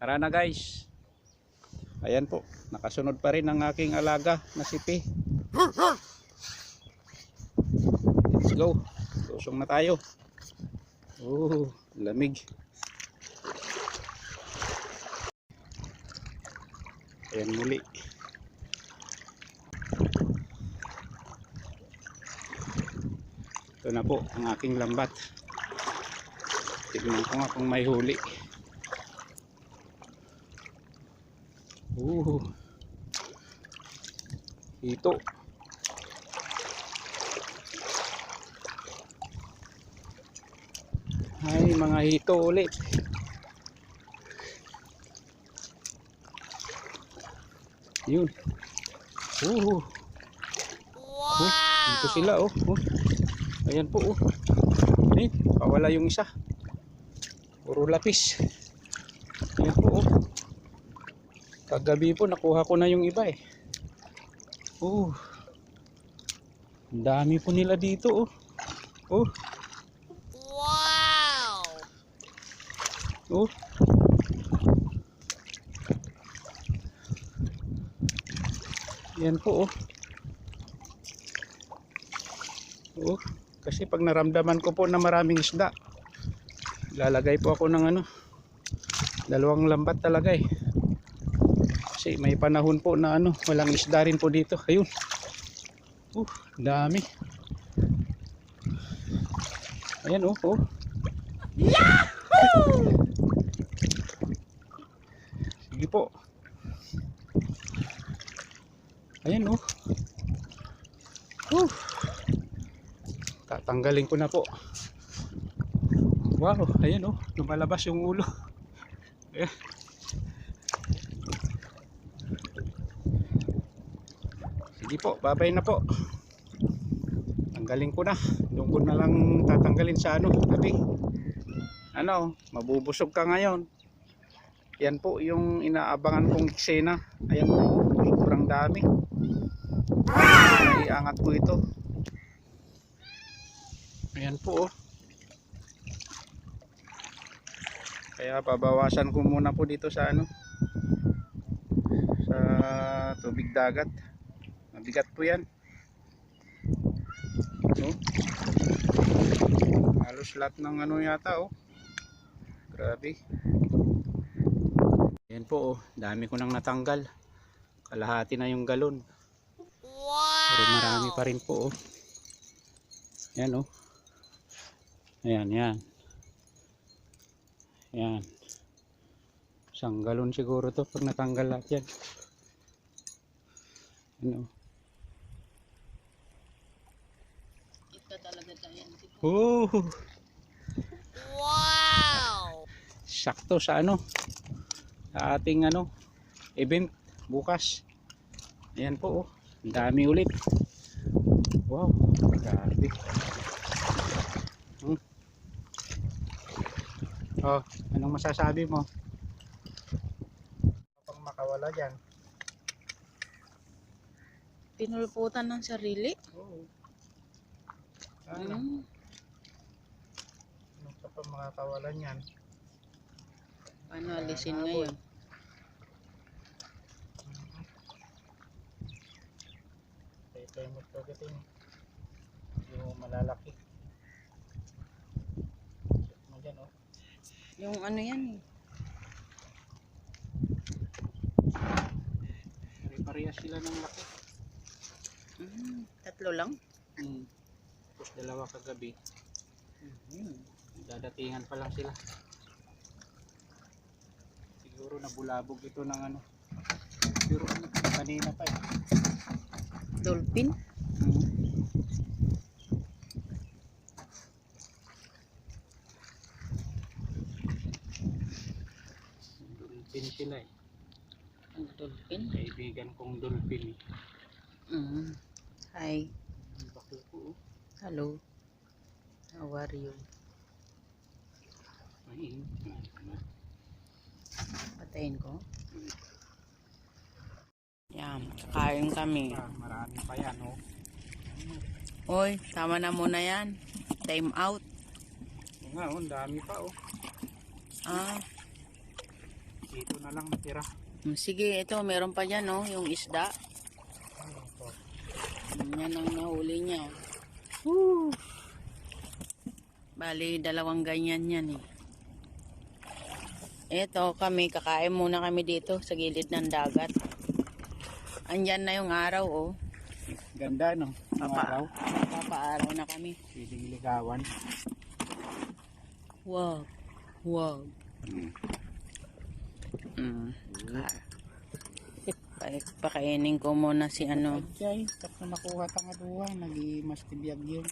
Tara na guys. Ayan po, nakasunod pa rin ang aking alaga na si P. Let's go. Lusong na tayo. Oh, lamig. Ayan muli. Ito na po ang aking lambat. Tignan ko nga kung may huli. Ito. Ay, mga hito ulit. Yun. Wow! Dito sila oh. Ayan po oh. Ay, pawala yung isa. Puro lapis. Ayan po oh. Kagabi po nakuha ko na yung iba eh. Ang dami po nila dito oh. Wow! Yan po kasi pag naramdaman ko po na maraming isda, lalagay po ako ng dalawang lambat talaga eh. Kasi may panahon po na walang isda rin po dito. Ayun. Dami. Ayan Yahoo! Sige po. Ayan tatanggalin ko na po. Wow, ayan lumalabas yung ulo. Sige po, babay na po. Tanggalin ko na. Doon ko na lang tatanggalin sa tabi. Mabubusog ka ngayon. Yan po yung inaabangan kong eksena. Ayan po, sobrang dami. Iangat ko ito. Ayan po Kaya pabawasan ko muna po dito sa sa tubig dagat. Mabigat po yan. Halos lahat ng yata grabe. Ayan po dami ko nang natanggal. Kalahati na yung galon. Wow! Pero marami pa rin po Ayan Ayan. Isang galon siguro to pag natanggal lahat yan. Ito talaga tayo. Wow! Sakto sa sa ating event bukas. Ayan po ang dami ulit. Wow, grabe. Anong masasabi mo? Pang makawala dyan. Pinulputan ng sarili? Oo. Ano ka pa makakawalan yan? Paano alisin ngayon? Ito yung magpagating. Yung malalaki. Check mo dyan Yung yan Pare-parehas sila ng laki. Tatlo lang? Tapos dalawa kagabi. Dadatingan pa lang sila. Siguro nabulabog ito ng Siguro kanina pa Dolphin? Dolphin sila Ang dolphin? Kaibigan kong dolphin Hi. Bakla po Hello. How are you? Patayin ko. Yan, kakain kami. Marami pa yan Oy, tama na muna yan. Time out. Nga, ang dami pa Ah, Dito na lang natira. Sige, ito, meron pa dyan, no? Yung isda. Yan ang nahuli niya. Woo! Bali, 2 ganyan yan eh. Ito, kakain muna kami dito sa gilid ng dagat. Andyan na yung araw, oh. Ganda, no? Ang araw. Papaaraw na kami. Piling ligawan. Wow. Wow. Pakainin ko muna si ano. Ajay, tapos nakuha ta nga duwa. Nagi mas tibiyag yun.